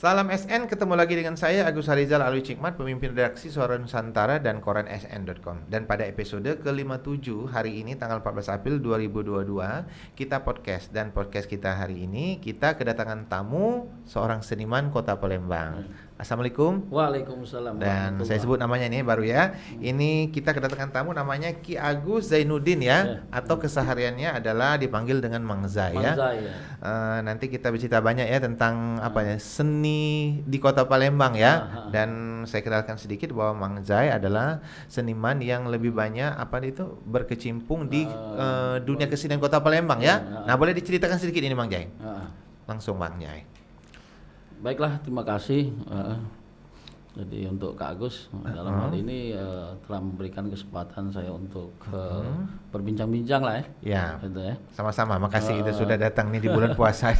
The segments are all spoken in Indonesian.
Salam SN, ketemu lagi dengan saya Agus Harizal Alwi Cikmat, pemimpin redaksi Suara Nusantara dan koran sn.com. Dan pada episode ke-57 hari ini tanggal 14 April 2022 kita podcast. Dan podcast kita hari ini kita kedatangan tamu seorang seniman Kota Palembang. Assalamualaikum. Waalaikumsalam. Dan saya sebut namanya nih baru ya. Ini kita kedatangan tamu namanya Ki Agus Zainuddin ya, atau kesehariannya adalah dipanggil dengan Mang Zai ya. Nanti kita bercerita banyak ya tentang apa ya, seni di Kota Palembang ya. Dan saya kenalkan sedikit bahwa Mang Zai adalah seniman yang lebih banyak apa itu berkecimpung di dunia kesenian Kota Palembang ya. Nah, boleh diceritakan sedikit ini Mang Zai? Langsung Mang Zai. Baiklah, terima kasih. Jadi untuk Kak Agus dalam hal ini telah memberikan kesempatan saya untuk berbincang-bincang lah ya. Ya. Gitu ya. Sama-sama, makasih itu sudah datang nih di bulan puasa.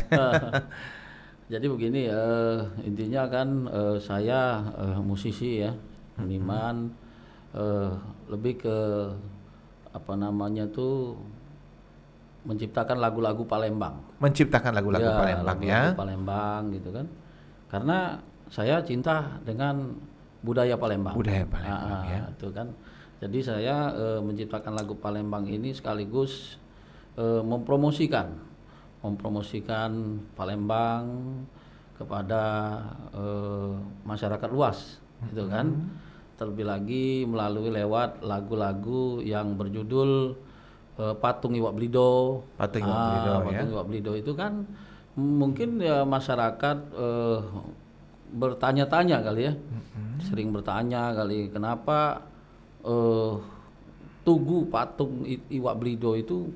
Jadi begini, intinya kan saya musisi ya, seniman, lebih ke apa namanya tuh menciptakan lagu-lagu Palembang. Menciptakan lagu-lagu Palembang ya. Lagu Palembang gitu kan. Karena saya cinta dengan budaya Palembang. Budaya Palembang ya. Itu kan. Jadi saya menciptakan lagu Palembang ini sekaligus mempromosikan Palembang kepada masyarakat luas, gitu kan. Terlebih lagi melalui lewat lagu-lagu yang berjudul Patung Iwak Blido. Patung Iwak Blido ya. Patung Iwak Blido itu kan mungkin ya masyarakat bertanya-tanya kali ya, sering bertanya kali kenapa tugu patung Iwak Blido itu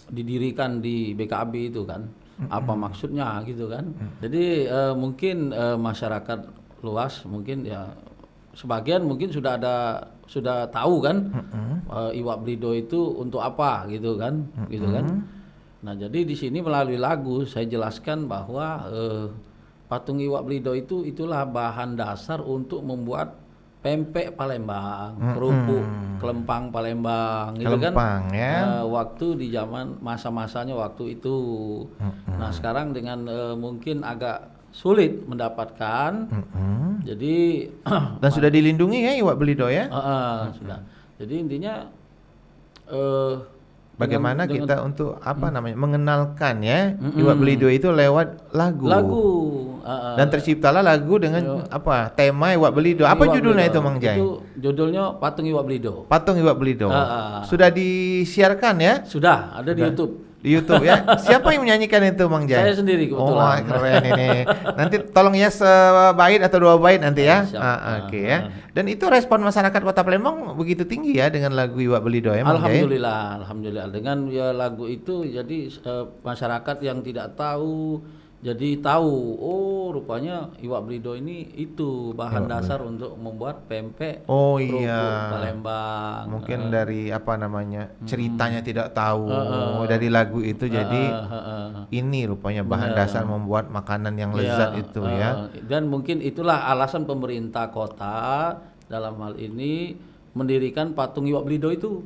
didirikan di BKB itu kan, apa maksudnya gitu kan. Jadi mungkin masyarakat luas mungkin ya sebagian mungkin sudah tahu kan Iwak Blido itu untuk apa gitu kan, gitu kan. Nah, jadi di sini melalui lagu saya jelaskan bahwa patung Iwak Blido itulah bahan dasar untuk membuat pempek Palembang, kerupuk kelempang Palembang, gitu kan. Ya. Waktu di zaman masa-masanya waktu itu. Nah, sekarang dengan mungkin agak sulit mendapatkan. Jadi dan sudah dilindungi ya Iwak Blido ya. Sudah. Jadi intinya bagaimana kita untuk apa namanya mengenalkan ya Iwak Blido itu lewat lagu. Dan terciptalah lagu dengan apa tema Iwak Blido. Apa judulnya itu Mang Jai? Itu judulnya Patung Iwak Blido. Patung Iwak Blido. Sudah disiarkan ya? Sudah, ada di YouTube. Di YouTube ya. Siapa yang menyanyikan itu Mang Jai? Saya sendiri kebetulan. Oh, keren ini. Nanti tolong ya sebait atau 2 bait nanti ya. Oke ya. Dan itu respon masyarakat Kota Palembang begitu tinggi ya dengan lagu Iwak Blido ya Mang Jai? Alhamdulillah. Dengan ya lagu itu jadi masyarakat yang tidak tahu jadi tahu, oh rupanya Iwak Blido ini itu bahan dasar untuk membuat pempek kerupuk Palembang. Mungkin dari apa namanya ceritanya tidak tahu dari lagu itu jadi ini rupanya bahan dasar membuat makanan yang lezat itu ya. Dan mungkin itulah alasan pemerintah kota dalam hal ini mendirikan patung Iwak Blido itu.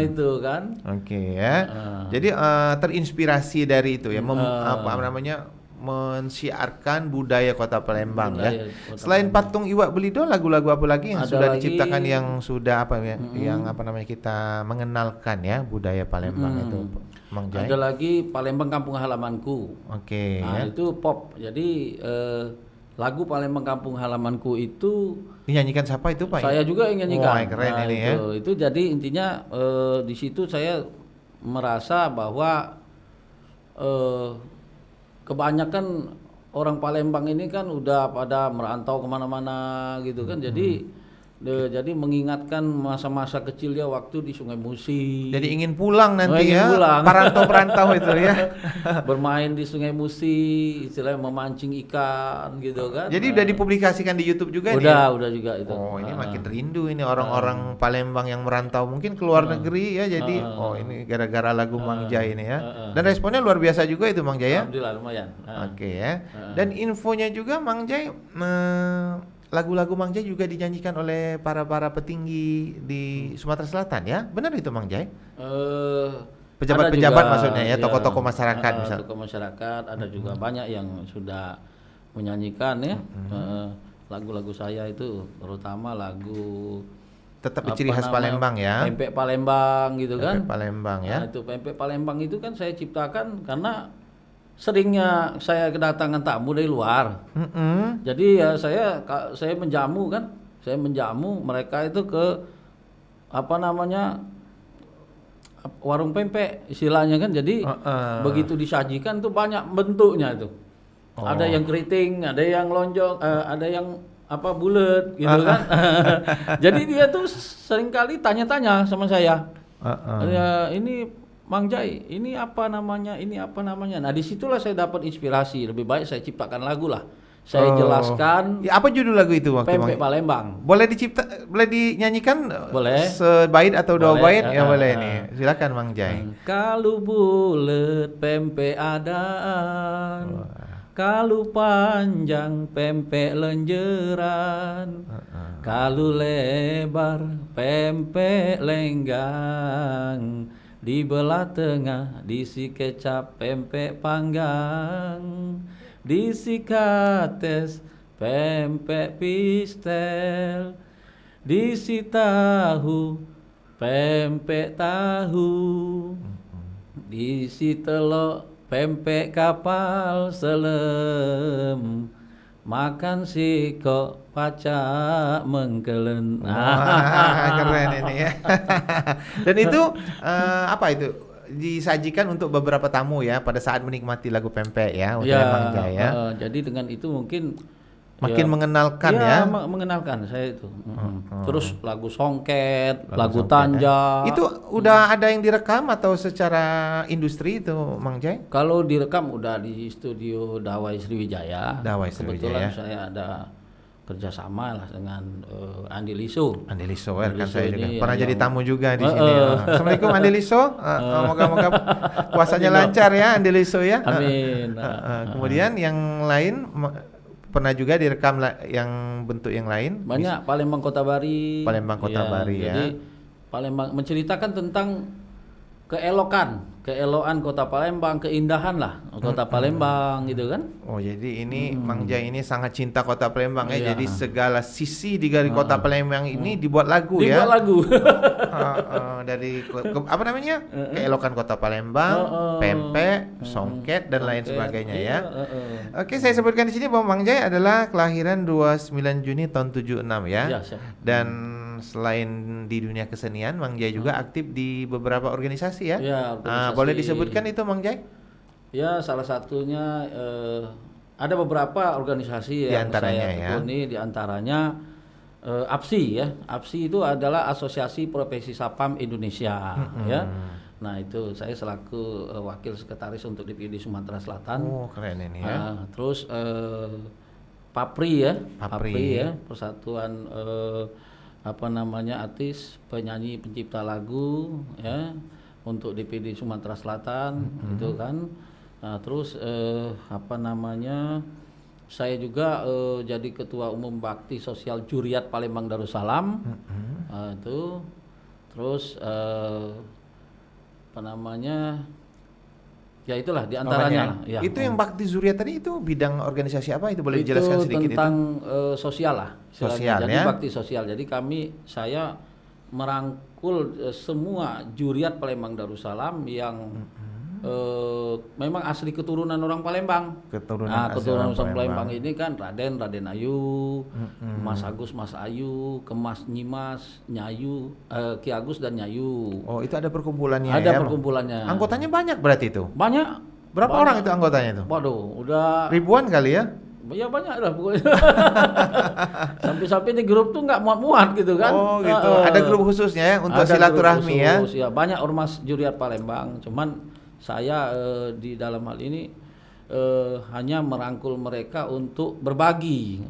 Itu kan. Oke ya. Jadi terinspirasi dari itu ya, apa namanya mensiarkan budaya Kota Palembang ya. Selain patung Iwak Blido, lagu-lagu apa lagi yang sudah diciptakan yang sudah apa ya, yang apa namanya kita mengenalkan ya budaya Palembang itu, Mang Jai? Ada lagi Palembang Kampung Halamanku. Oke. Itu pop. Jadi lagu Palembang Kampung Halamanku itu dinyanyikan siapa itu Pak? Saya juga yang nyanyikan. Keren ini ya. Itu jadi intinya di situ saya merasa bahwa kebanyakan orang Palembang ini kan udah pada merantau kemana-mana gitu kan. Jadi mengingatkan masa-masa kecil dia waktu di Sungai Musi. Jadi ingin pulang nanti perantau-perantau itu ya. Bermain di Sungai Musi, istilahnya memancing ikan gitu kan. Jadi udah dipublikasikan di YouTube juga nih? Udah juga itu. Oh, ini makin rindu ini orang-orang Palembang yang merantau mungkin ke luar negeri ya. Jadi ini gara-gara lagu Mang Jai ini ya. Dan responnya luar biasa juga itu Mang Jai ya. Alhamdulillah lumayan. Oke ya. Dan infonya juga Mang Jai lagu-lagu Mang Jai juga dinyanyikan oleh para petinggi di Sumatera Selatan ya, benar itu Mang Jai? Pejabat-pejabat juga, maksudnya ya, tokoh-tokoh masyarakat misal. Tokoh masyarakat, ada juga banyak yang sudah menyanyikan ya lagu-lagu saya itu, terutama lagu Tetap ciri khas Palembang ya. Pempek Palembang gitu kan. Pempek Palembang ya. Nah, itu pempek Palembang itu kan saya ciptakan karena seringnya saya kedatangan tamu dari luar. Jadi ya saya menjamu kan, saya menjamu mereka itu ke apa namanya warung pempek istilahnya kan. Jadi begitu disajikan tuh banyak bentuknya itu. Ada yang keriting, ada yang lonjong, ada yang apa bulat gitu kan. Jadi dia tuh seringkali tanya-tanya sama saya. Ya, ini Mang Jai, ini apa namanya? Ini apa namanya? Nah, disitulah saya dapat inspirasi. Lebih baik saya ciptakan lagu lah. Saya jelaskan. Ya, apa judul lagu itu waktu Pempek Palembang. Boleh boleh dinyanyikan? Boleh. Sebait atau dua bait? Ya boleh nih. Silakan Mang Jai. Kalau bulet pempek adaan. Kalau panjang pempek lenjeran, kalau lebar pempek lenggang, di belah tengah diisi kecap pempek panggang, diisi kates pempek pistel, diisi tahu pempek tahu, diisi telur pempek kapal selam, makan siko pacak mengkelen. Keren ini ya. Dan itu apa itu? Disajikan untuk beberapa tamu ya pada saat menikmati lagu pempek ya untuk Mang Jai ya. Jadi dengan itu mungkin makin mengenalkan ya. Mengenalkan saya itu. Terus lagu Songket, lagu Songket, Tanja. Itu udah ada yang direkam atau secara industri itu Mang Jai? Kalau direkam udah di studio Dawai Sriwijaya. Dawai Kebetulan Sriwijaya. saya ada kerjasama lah dengan Andi Liso. Andi Liso kan saya juga ini pernah yang jadi tamu juga di sini. Assalamualaikum Andi Liso. Moga-moga puasanya lancar ya Andi Liso ya. Amin. Kemudian yang lain pernah juga direkam yang bentuk yang lain? Banyak. Palembang Kota Bari. Palembang Kota Bari ya. Jadi Palembang menceritakan tentang keelokan Kota Palembang, keindahan lah Kota Palembang gitu kan. Oh, jadi ini Mang Jai ini sangat cinta Kota Palembang ya. Iya. Jadi segala sisi dari Kota Palembang ini dibuat lagu ya. Dibuat lagu. Dari apa namanya? Keelokan Kota Palembang, pempek, songket dan lain sebagainya ya. Oke, saya sebutkan di sini bahwa Mang Jai adalah kelahiran 29 Juni tahun 76 ya. Iya, siap. Dan selain di dunia kesenian, Mang Jai juga aktif di beberapa organisasi ya. Ya, organisasi. Boleh disebutkan itu Mang Jai? Ya, salah satunya ada beberapa organisasi yang antaranya saya tekuni, di antaranya APSI ya. APSI itu adalah Asosiasi Profesi Sapam Indonesia ya. Nah, itu saya selaku wakil sekretaris untuk DPD Sumatera Selatan. Oh, keren ini ya. Terus PAPRI ya. PAPRI ya, Persatuan artis, penyanyi, pencipta lagu ya untuk DPD Sumatera Selatan gitu kan. Nah, terus saya juga jadi ketua umum Bakti Sosial Juriat Palembang Darussalam. Itu terus ya itulah diantaranya. Ya. Itu yang Bakti Zuriat tadi itu bidang organisasi apa itu boleh dijelaskan sedikit tentang itu? Sosial lah. Sosial jadi ya. Bakti sosial. Jadi saya merangkul semua juriat Palembang Darussalam yang memang asli keturunan orang Palembang. Keturunan orang Palembang ini kan Raden Ayu, Mas Agus, Mas Ayu, Kemas Nyimas, Nyayu, Ki Agus dan Nyayu. Oh, itu ada perkumpulannya Ada ya? perkumpulannya. Anggotanya banyak berarti itu? Banyak. Berapa orang itu anggotanya itu? Waduh, udah ribuan kali ya? Ya banyak lah pokoknya. Sampai-sampai di grup tuh nggak muat-muat gitu kan. Oh gitu. Ada grup khususnya ya untuk silaturahmi ya? Ya. Banyak ormas juriat Palembang. Cuman saya di dalam hal ini hanya merangkul mereka untuk berbagi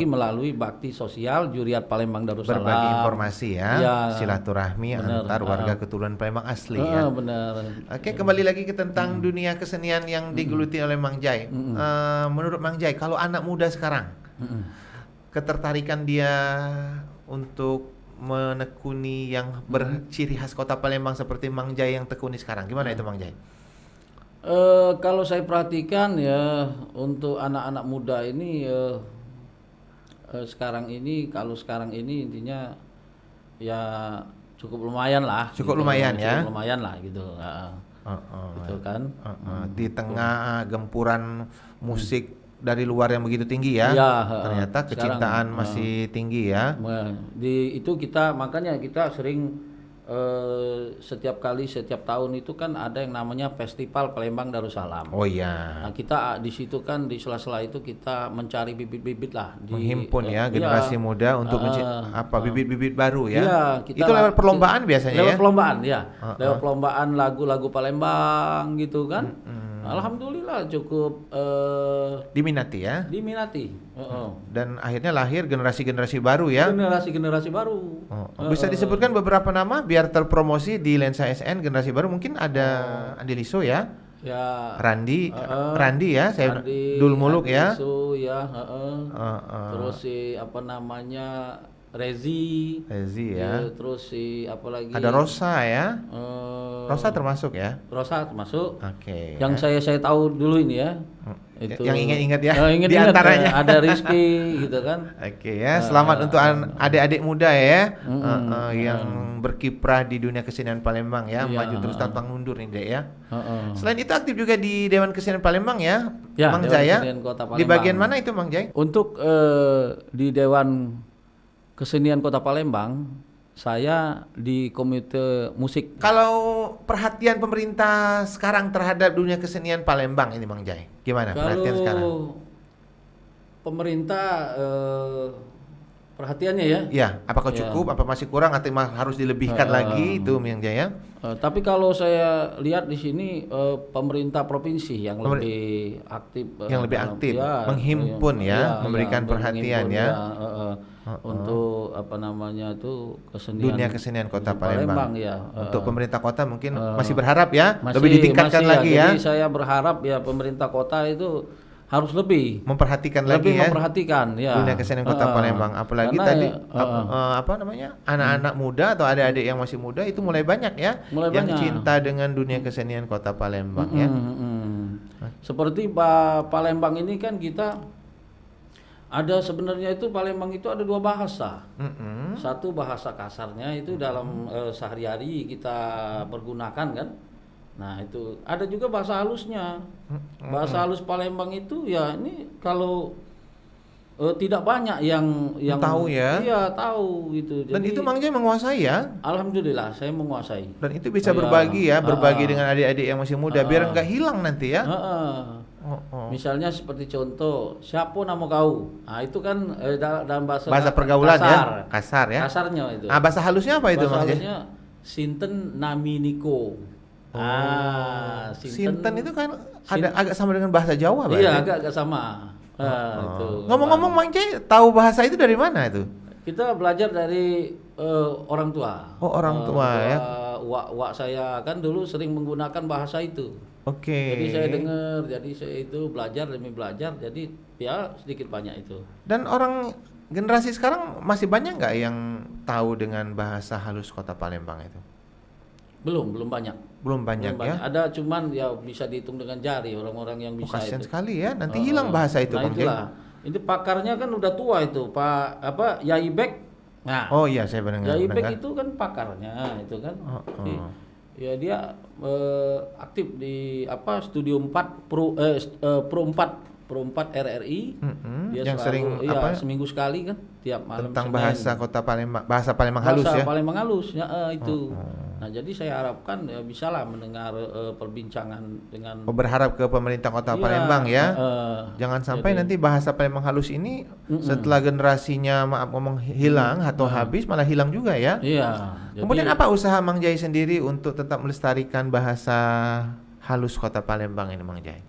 melalui bakti sosial juriat Palembang Darussalam. Berbagi informasi ya silaturahmi antar warga keturunan Palembang asli ya. Benar. Oke, kembali lagi ke tentang dunia kesenian yang digeluti oleh Mang Jai. Menurut Mang Jai, kalau anak muda sekarang ketertarikan dia untuk menekuni yang berciri khas Kota Palembang seperti Mang Jai yang tekuni sekarang? Gimana itu Mang Jai? Kalau saya perhatikan ya untuk anak-anak muda ini sekarang ini intinya ya cukup lumayan lah. Cukup gitu. lumayan ya. Cukup lumayan lah gitu. Gitu kan. Di tengah gempuran musik dari luar yang begitu tinggi ya. Iya, Ternyata kecintaan masih tinggi ya. Itu makanya kita sering setiap tahun itu kan ada yang namanya Festival Palembang Darussalam. Oh iya. Nah, kita di situ kan di sela-sela itu kita mencari bibit-bibit lah, menghimpun generasi muda untuk bibit-bibit baru ya. Iya, itu lewat perlombaan biasanya lewat ya. Perlombaan ya. Lewat perlombaan lagu-lagu Palembang gitu kan. Alhamdulillah cukup diminati ya. Diminati. Dan akhirnya lahir generasi-generasi baru ya. Generasi baru. Bisa disebutkan beberapa nama biar terpromosi di Lensa SN generasi baru. Mungkin ada Andi Liso ya. Ya. Randi ya, saya Dul Muluk ya. Liso ya. Terus si Rezi ya. Terus si apalagi ada Rosa ya. Rosa termasuk ya. Rosa termasuk. Oke. Yang saya tahu dulu ini ya. Itu yang ingat-ingat ya. Di antaranya ada Rizky gitu kan. Oke ya. Selamat untuk adik-adik muda ya. Yang berkiprah di dunia kesenian Palembang ya. Maju terus tanpa mundur nih Dek ya. Selain itu aktif juga di Dewan Kesenian Palembang ya. Mang Jaya. Di bagian mana itu Mang Jai? Untuk di Dewan Kesenian Kota Palembang, saya di komite musik. Kalau perhatian pemerintah sekarang terhadap dunia kesenian Palembang ini Mang Jai, gimana perhatian sekarang? Pemerintah perhatiannya ya? Ya, apakah cukup? Apa masih kurang? Atau harus dilebihkan lagi itu Mang Jai ya? Tapi kalau saya lihat di sini pemerintah provinsi yang lebih aktif, menghimpun memberikan perhatian ya. Untuk kesenian dunia kesenian Kota Palembang ya. Untuk pemerintah kota mungkin masih berharap ya lebih ditingkatkan lagi ya. Jadi saya berharap ya pemerintah kota itu harus lebih memperhatikan ya dunia kesenian Kota Palembang, apalagi tadi anak-anak muda atau adik-adik yang masih muda itu mulai banyak ya yang cinta dengan dunia kesenian Kota Palembang ya. Seperti Palembang ini kan kita ada sebenarnya itu Palembang itu ada 2 bahasa. Satu bahasa kasarnya itu dalam sehari-hari kita pergunakan kan. Nah itu ada juga bahasa halusnya. Bahasa halus Palembang itu ya ini kalau tidak banyak yang tahu ya. Iya tahu gitu. Dan itu Mang Jai menguasai ya. Alhamdulillah saya menguasai. Dan itu bisa berbagi dengan adik-adik yang masih muda biar nggak hilang nanti ya. Misalnya seperti contoh, siapa nama kau? Nah itu kan dalam bahasa pergaulan kasar ya. Kasarnya itu. Bahasa halusnya apa itu Mang Jai? Bahasa halusnya Sinten Nami Niko. Sinten itu kan ada agak sama dengan bahasa Jawa berarti. Iya, agak sama. Ngomong-ngomong Mang Jai tahu bahasa itu dari mana itu? Kita belajar dari orang tua. Orang tua ya. Wak saya kan dulu sering menggunakan bahasa itu. Oke. Jadi saya dengar, jadi saya itu belajar demi belajar, jadi ya sedikit banyak itu. Dan orang generasi sekarang masih banyak nggak yang tahu dengan bahasa halus Kota Palembang itu? Belum banyak. Belum banyak ya. Ada cuman ya bisa dihitung dengan jari orang-orang yang bisa. Kasian sekali ya, nanti hilang bahasa itu Bang Jai. Itu pakarnya kan udah tua itu, Pak Yai Bek. Nah. Oh iya saya mendengar. Yai Bek itu kan pakarnya itu kan. Ya dia aktif di Studio 4 Pro 4 RRI. Dia yang sering seminggu sekali kan tiap malam tentang Senin. bahasa Kota Palembang, bahasa Palembang halus ya. Bahasa Palembang halus ya itu. Nah, jadi saya harapkan ya bisalah mendengar perbincangan dengan berharap ke pemerintah Kota Palembang ya. Jangan sampai nanti bahasa Palembang halus ini setelah generasinya hilang atau habis malah hilang juga ya. Iya. Kemudian apa usaha Mang Jai sendiri untuk tetap melestarikan bahasa halus Kota Palembang ini Mang Jai?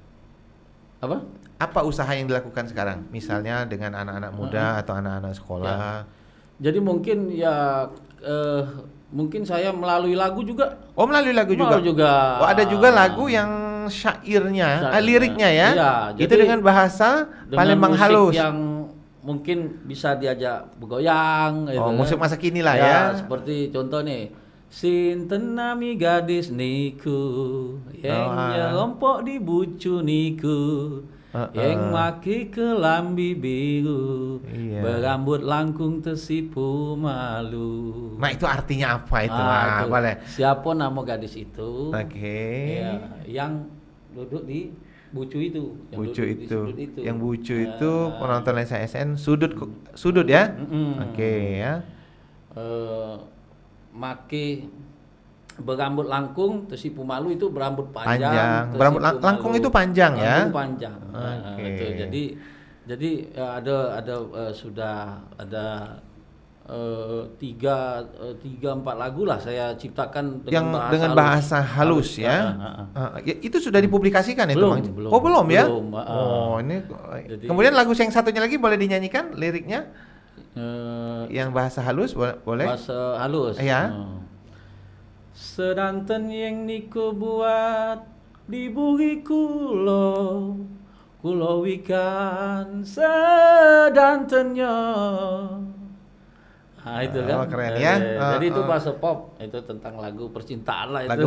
Apa usaha yang dilakukan sekarang? Misalnya dengan anak-anak muda atau anak-anak sekolah. Ya. Jadi mungkin mungkin saya melalui lagu juga. Oh, melalui lagu juga. Oh, ada juga lagu yang syairnya, liriknya ya. Iya, itu dengan bahasa Palembang halus. Yang mungkin bisa diajak bergoyang gitu Oh, kan. musik masa kini lah ya. Seperti contoh nih, Sinten nami gadis niku yang nyerompok di bucu niku yang maki kelambi biru berambut langkung tersipu malu. Nah, itu artinya apa itu? Nah, boleh. Siapa nama gadis itu? Oke. Ya, yang duduk di bucu itu, Yang bucu itu penonton Lensa SN sudut ya. Oke ya. Maki berambut langkung tersipu malu itu berambut panjang. Berambut langkung itu panjang ya. Panjang. Oke. Jadi sudah ada 3-4 lagu lah saya ciptakan dengan bahasa halus ya. Itu sudah dipublikasikan itu, Bang? Belum. Oh, belum ya? Belum. Ini kemudian lagu yang satunya lagi boleh dinyanyikan liriknya? Yang bahasa halus boleh? Bahasa halus. Ya. Sedanten yang niku buat di bumi kulo wikan sedantennya. Nah, itu kan. Keren ya. Jadi itu bahasa pop, itu tentang lagu percintaan lah itu.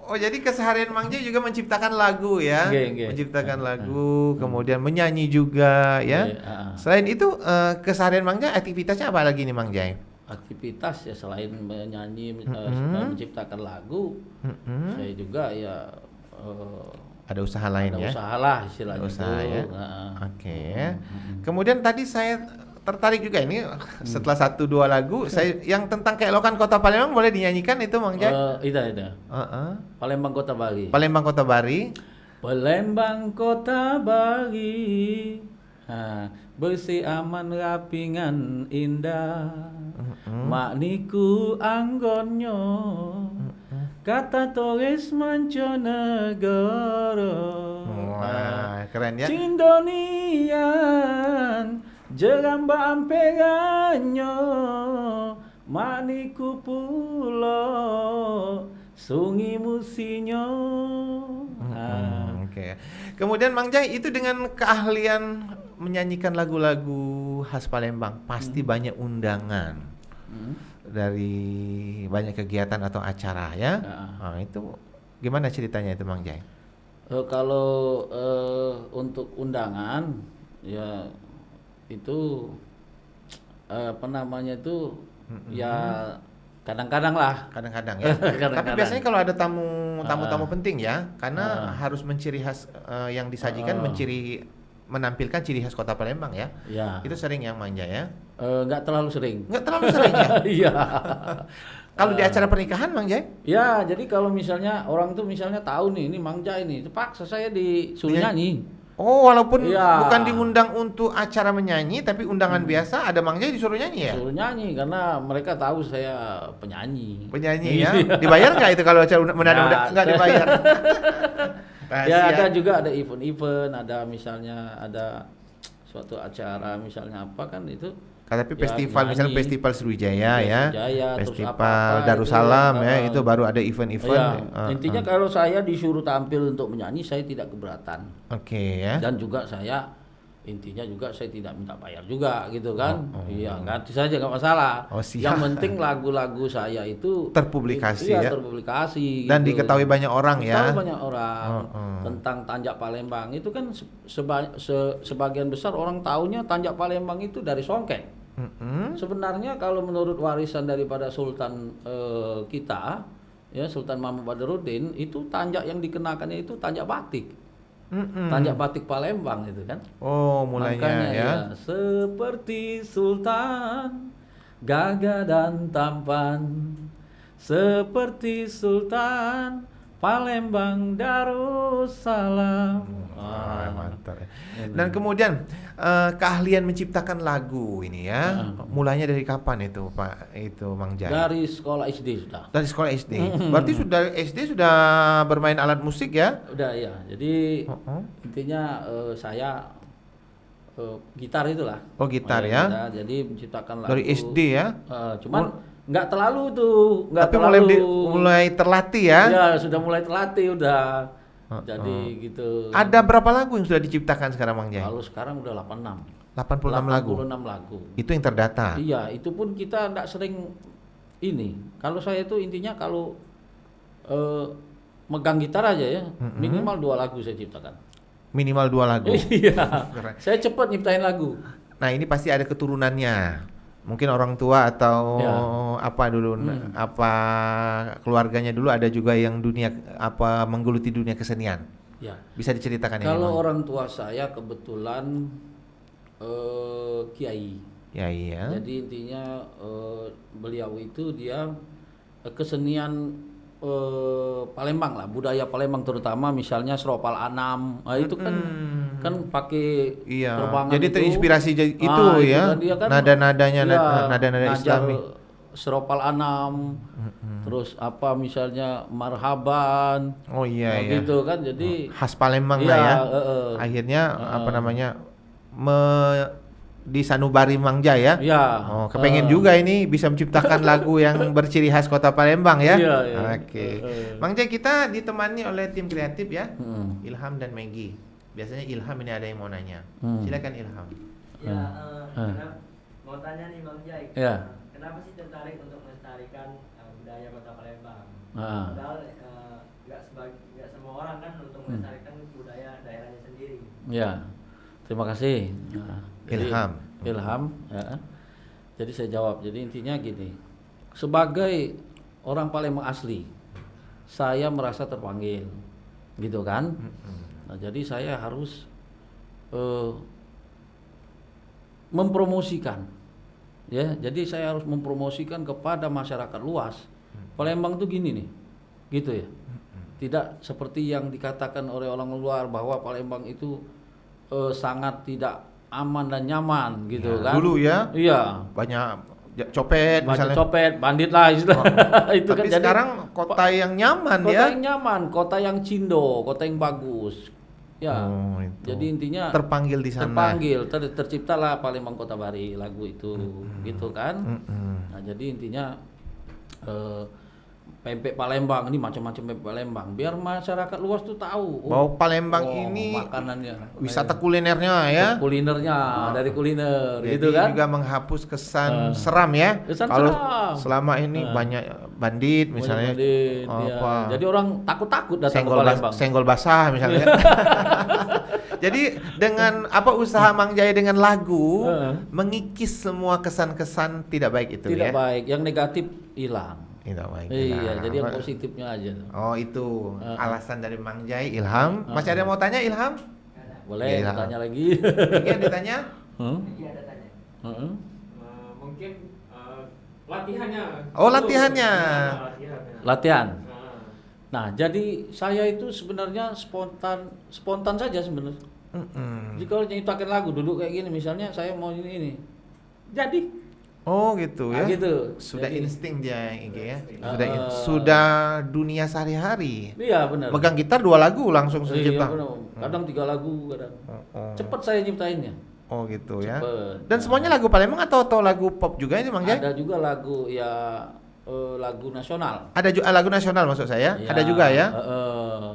Oh, jadi keseharian Mang Jai juga menciptakan lagu ya. Menciptakan lagu, kemudian menyanyi juga ya. Selain itu keseharian Mang Jai aktivitasnya apa lagi nih Mang Jai? Aktivitas ya selain menyanyi, menciptakan lagu, saya juga ya ada usaha lain ya. Ada usaha lah istilahnya. Usaha ya. Oke. Kemudian tadi saya tertarik juga ini setelah 1-2 lagu saya yang tentang keelokan Kota Palembang boleh dinyanyikan itu Mang Jai? Iya. Palembang Kota Bari. Palembang Kota Bari. Palembang Kota Bari. Bersih aman rapingan indah. Makniku anggonyo. Kata Torres Mancanegara. Wah, keren ya. Cindonian jeramba amperanyo maniku pulo sungi musinyo. Oke. Kemudian Mang Jai itu dengan keahlian menyanyikan lagu-lagu khas Palembang pasti banyak undangan dari banyak kegiatan atau acara ya. Nah, itu gimana ceritanya itu Mang Jai? Kalau untuk undangan ya itu apa namanya itu ya kadang-kadang lah. Kadang-kadang ya. Tapi biasanya kalau ada tamu-tamu penting ya, karena harus menciri khas yang disajikan menampilkan ciri khas Kota Palembang ya. Itu sering yang Mang Jai ya. Nggak terlalu sering. Nggak terlalu sering ya. Iya. Kalau di acara pernikahan Mang Jai? Ya, jadi kalau misalnya orang tuh misalnya tahu nih, ini Mang Jai nih, terpaksa saya disuruh nyanyi. Oh, walaupun bukan diundang untuk acara menyanyi, tapi undangan biasa ada Mang Jai disuruh nyanyi ya? Disuruh nyanyi karena mereka tahu saya penyanyi. Penyanyi ya? Dibayar nggak itu kalau acara mendadak nggak dibayar? Ya ada juga ada event-event, ada misalnya ada suatu acara misalnya apa kan itu. Tapi festival misalnya festival Sriwijaya ya, festival apa Darussalam ya, itu baru ada event-event. Intinya kalau saya disuruh tampil untuk menyanyi saya tidak keberatan. Oke ya. Dan juga saya intinya juga saya tidak minta bayar juga gitu kan. Iya, gratis saja nggak masalah. Yang penting lagu-lagu saya itu terpublikasi ya. Terpublikasi. Dan gitu. Diketahui banyak orang ya. Banyak orang tentang Tanjak Palembang itu kan sebagian besar orang tahunya Tanjak Palembang itu dari Songken. Sebenarnya kalau menurut warisan daripada Sultan kita ya Sultan Mahmud Badarudin itu tanjak yang dikenakannya itu tanjak batik. Tanjak batik Palembang itu kan. Oh, mulainya. Makanya ya. Seperti Sultan gagah dan tampan, seperti Sultan Palembang Darussalam. Mantap ya. Dan kemudian keahlian menciptakan lagu ini ya, mulainya dari kapan itu Pak? Itu Mang Jai? Dari sekolah SD sudah. Dari sekolah SD. Berarti sudah SD sudah bermain alat musik ya? Udah ya. Jadi intinya saya gitar itulah. Oh, gitar ya. Gitar, jadi menciptakan lagu. Dari SD ya? Cuman nggak terlalu tuh, tapi mulai terlatih ya? Ya sudah mulai terlatih udah. Jadi gitu. Ada berapa lagu yang sudah diciptakan sekarang Mang Jai? Kalau sekarang udah 86. 86 lagu. 86 lagu. Itu yang terdata. Iya, itu pun kita tidak sering ini. Kalau saya itu intinya kalau megang gitar aja ya, minimal 2 lagu saya ciptakan. Minimal 2 lagu. Iya. Saya cepat nyiptain lagu. Nah, ini pasti ada keturunannya. Mungkin orang tua atau Ya. apa dulu, apa keluarganya dulu ada juga yang dunia apa menggeluti dunia kesenian. Ya. Bisa diceritakan ini? Kalau Bang? orang tua saya kebetulan kiai. Ya, iya. Jadi intinya beliau itu dia kesenian Palembang lah, budaya Palembang terutama misalnya Seropal Anam. Nah, itu kan pakai Iya. terbangan Jadi itu. terinspirasi itu Nah, itu ya. kan dia kan, Nada-nadanya iya, nada-nada ngajar Islami. Seropal Anam. Terus apa misalnya Marhaban. Oh iya, Nah, iya. gitu kan. Jadi Khas Palembang iya, lah ya. Akhirnya apa namanya di Sanubari Mangja ya. Iya. Oh, kepengen juga ini bisa menciptakan lagu yang berciri khas kota Palembang ya. Iya, iya. Oke. Mang Jai, kita ditemani oleh tim kreatif ya. Mm. Ilham dan Maggie. Biasanya Ilham ini ada yang mau nanya. Silakan Ilham. Ya, kenapa, mau tanya nih Bang Jai, Ya. kenapa sih tertarik untuk melestarikan budaya Kota Palembang? Ah. Padahal nggak semua orang kan untuk melestarikan budaya daerahnya sendiri. Ya, terima kasih. Nah, jadi, Ilham. ya. Jadi saya jawab. Jadi intinya gini, sebagai orang Palembang asli, saya merasa terpanggil, gitu kan? Nah, jadi saya harus mempromosikan, ya. Jadi saya harus mempromosikan kepada masyarakat luas. Palembang tuh gini nih, gitu ya. Tidak seperti yang dikatakan oleh orang luar bahwa Palembang itu sangat tidak aman dan nyaman gitu Ya, kan. dulu ya. Iya. Banyak copet Baca misalnya. copet, bandit lah istilah. Itu Tapi kan. Jadi sekarang kota yang nyaman kota ya. yang nyaman, kota yang cindo, kota yang bagus. Ya. Oh, itu. Jadi intinya Terpanggil di sana. terpanggil, terciptalah Palembang Kota Bari lagu itu, gitu kan. Nah, jadi intinya pempek Palembang ini macam-macam pempek Palembang biar masyarakat luas tuh tahu Bahwa Palembang ini makanannya, wisata kulinernya ya. kulinernya dari kuliner Jadi gitu kan. juga menghapus kesan seram ya. Kesan Kalau seram. selama ini banyak bandit misalnya. Bandit, ya. apa, Jadi orang takut-takut datang ke senggol, Palembang. senggol basah misalnya. Jadi dengan apa usaha Mang Jai dengan lagu mengikis semua kesan-kesan tidak baik itu Tidak ya. baik, yang negatif hilang. Tidak baik. Iya, Nah, jadi yang positifnya aja. Oh itu alasan dari Mang Jai. Ilham, masih ada yang mau tanya Ilham? Boleh Iya. tanya lagi. Lagi ada ditanya? Jadi ada tanya. Mungkin latihannya. Oh, latihannya. Latihannya. Latihan. Nah, Nah, jadi saya itu sebenarnya spontan saja sebenarnya. Jadi kalau nyiptakan lagu duduk kayak gini, misalnya saya mau ini, jadi. Oh gitu ya. Nah, gitu. Sudah Jadi- insting dia Ige ya. Ah. Sudah dunia sehari-hari. Iya benar. Megang gitar 2 lagu langsung Iya, tercipta. benar. Kadang 3 lagu, kadang. Oh. Cepat saya nyiptainnya. Oh gitu ya. Cepet. Dan semuanya lagu Palembang atau lagu pop juga ini Mang Jai? Ada juga lagu ya lagu nasional. Ada juga lagu nasional maksud saya. Ya, Ada juga ya. eh.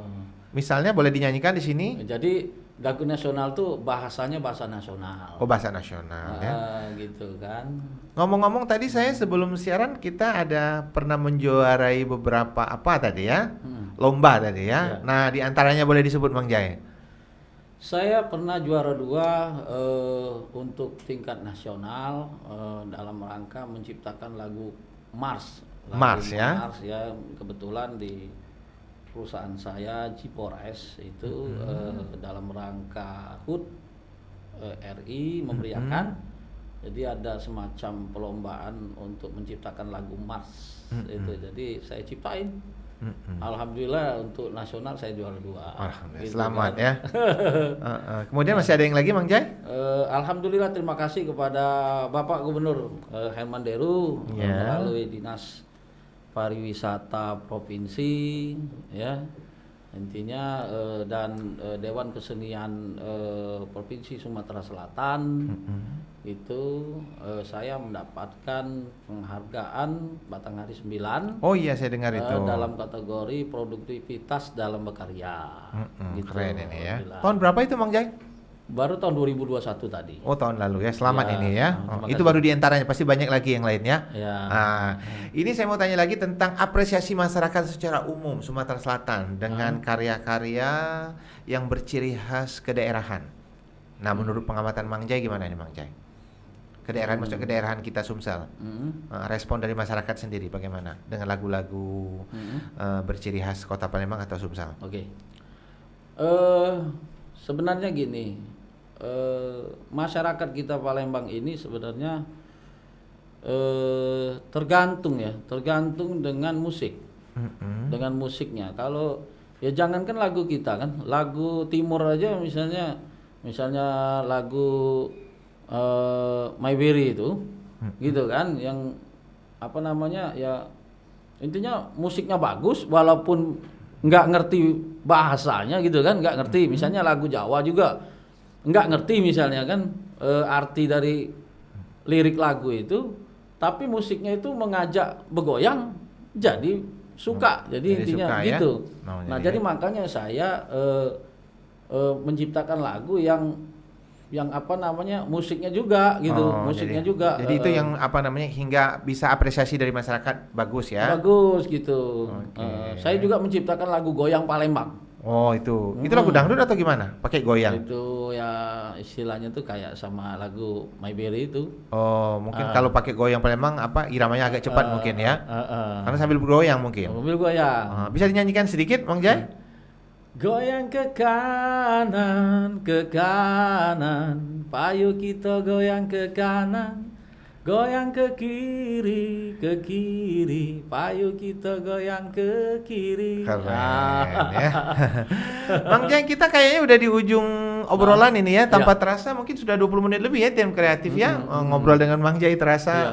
Misalnya boleh dinyanyikan di sini. Jadi lagu nasional tuh bahasanya bahasa nasional. Oh bahasa nasional ya. Gitu kan. Ngomong-ngomong tadi saya sebelum siaran kita ada pernah menjuarai beberapa apa tadi ya? Lomba tadi ya. Ya. Nah, di antaranya boleh disebut Mang Jai. Saya pernah juara 2 untuk tingkat nasional dalam rangka menciptakan lagu Mars. Lagu Mars, ya. Mars ya, kebetulan di perusahaan saya Cipores itu dalam rangka HUT RI memberiakan. Jadi ada semacam perlombaan untuk menciptakan lagu Mars itu. Jadi saya ciptain. Alhamdulillah untuk nasional saya juara 2. Alhamdulillah. Gitu Selamat kan. ya. Kemudian masih ada yang lagi Mang Jai? Alhamdulillah terima kasih kepada Bapak Gubernur Herman Deru Ya. melalui Dinas Pariwisata Provinsi ya intinya dan Dewan Kesenian Provinsi Sumatera Selatan itu saya mendapatkan penghargaan Batanghari 9 Oh iya saya dengar itu. dalam kategori produktivitas dalam berkarya. Gitu, Keren ini ya. alhamdulillah. Tahun berapa itu Mang Jai? Baru tahun 2021 tadi. Oh, tahun lalu ya. Selamat Ya, ini ya. terima Itu kasih. baru diantaranya. Pasti banyak lagi yang lainnya. Ya. Ini saya mau tanya lagi tentang apresiasi masyarakat secara umum Sumatera Selatan dengan karya-karya yang berciri khas kedaerahan. Nah, menurut pengamatan Mang Jai gimana nih Mang Jai? Kedaerahan, maksudnya kedaerahan kita Sumsel. Respon dari masyarakat sendiri bagaimana dengan lagu-lagu berciri khas Kota Palembang atau Sumsel? Oke. Sebenarnya gini, masyarakat kita Palembang ini sebenarnya tergantung dengan musik, dengan musiknya. Kalau ya jangankan lagu kita kan, lagu Timur aja misalnya lagu My Berry itu, gitu kan, yang apa namanya ya intinya musiknya bagus walaupun nggak ngerti bahasanya gitu kan, nggak ngerti. Misalnya lagu Jawa juga nggak ngerti misalnya kan arti dari lirik lagu itu, tapi musiknya itu mengajak bergoyang, jadi suka. Jadi intinya suka, ya? gitu. Maunya Nah dia. jadi makanya saya menciptakan lagu yang apa namanya musiknya juga gitu, musiknya jadi, juga. Jadi itu yang apa namanya hingga bisa apresiasi dari masyarakat bagus ya. bagus gitu. Oke. Saya juga menciptakan lagu Goyang Palembang. Oh, itu. Itu lagu dangdut atau gimana? Pakai goyang. Itu ya istilahnya tuh kayak sama lagu My Berry itu. Oh, mungkin kalau pakai goyang Palembang apa iramanya agak cepat mungkin ya. Karena sambil bergoyang mungkin. Mobil goyang. Bisa dinyanyikan sedikit Mang Jai? Goyang ke kanan, payu kita goyang ke kanan, goyang ke kiri, payu kita goyang ke kiri. Keren ya. Mang Jai, kita kayaknya udah di ujung obrolan ini ya. Tanpa terasa mungkin sudah 20 menit lebih ya tim kreatif ya. Ngobrol dengan Mang Jai terasa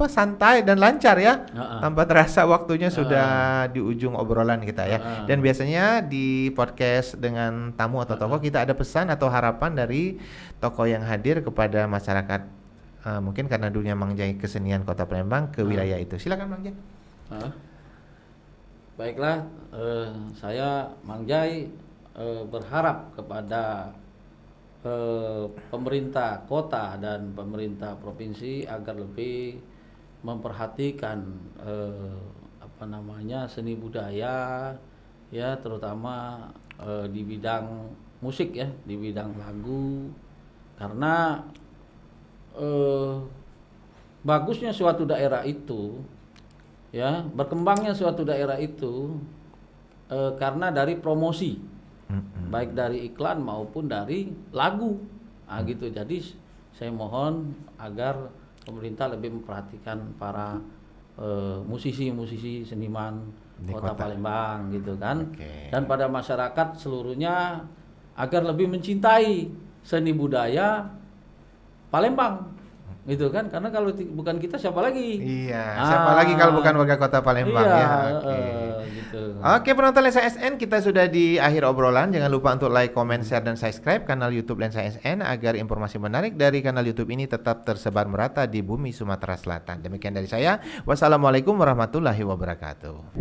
santai dan lancar ya. Tanpa terasa waktunya sudah di ujung obrolan kita ya. Dan biasanya di podcast dengan tamu atau tokoh kita ada pesan atau harapan dari tokoh yang hadir kepada masyarakat, mungkin karena dunia Mang Jai kesenian Kota Palembang ke wilayah itu. Silakan Mang Jai. Baiklah, saya Mang Jai berharap kepada pemerintah kota dan pemerintah provinsi agar lebih memperhatikan apa namanya seni budaya ya, terutama di bidang musik ya, di bidang lagu, karena bagusnya suatu daerah itu ya, berkembangnya suatu daerah itu karena dari promosi, baik dari iklan maupun dari lagu, gitu. Jadi saya mohon agar pemerintah lebih memperhatikan para musisi-musisi seniman Di Kota kota. Palembang gitu kan. Oke. Dan pada masyarakat seluruhnya agar lebih mencintai seni budaya Palembang gitu kan, karena kalau bukan kita siapa lagi? Iya, siapa lagi kalau bukan warga Kota Palembang iya, ya. Oke. Gitu. Oke, penonton Lensa SN, kita sudah di akhir obrolan. Jangan lupa untuk like, comment, share, dan subscribe kanal YouTube Lensa SN agar informasi menarik dari kanal YouTube ini tetap tersebar merata di bumi Sumatera Selatan. Demikian dari saya. Wassalamualaikum warahmatullahi wabarakatuh.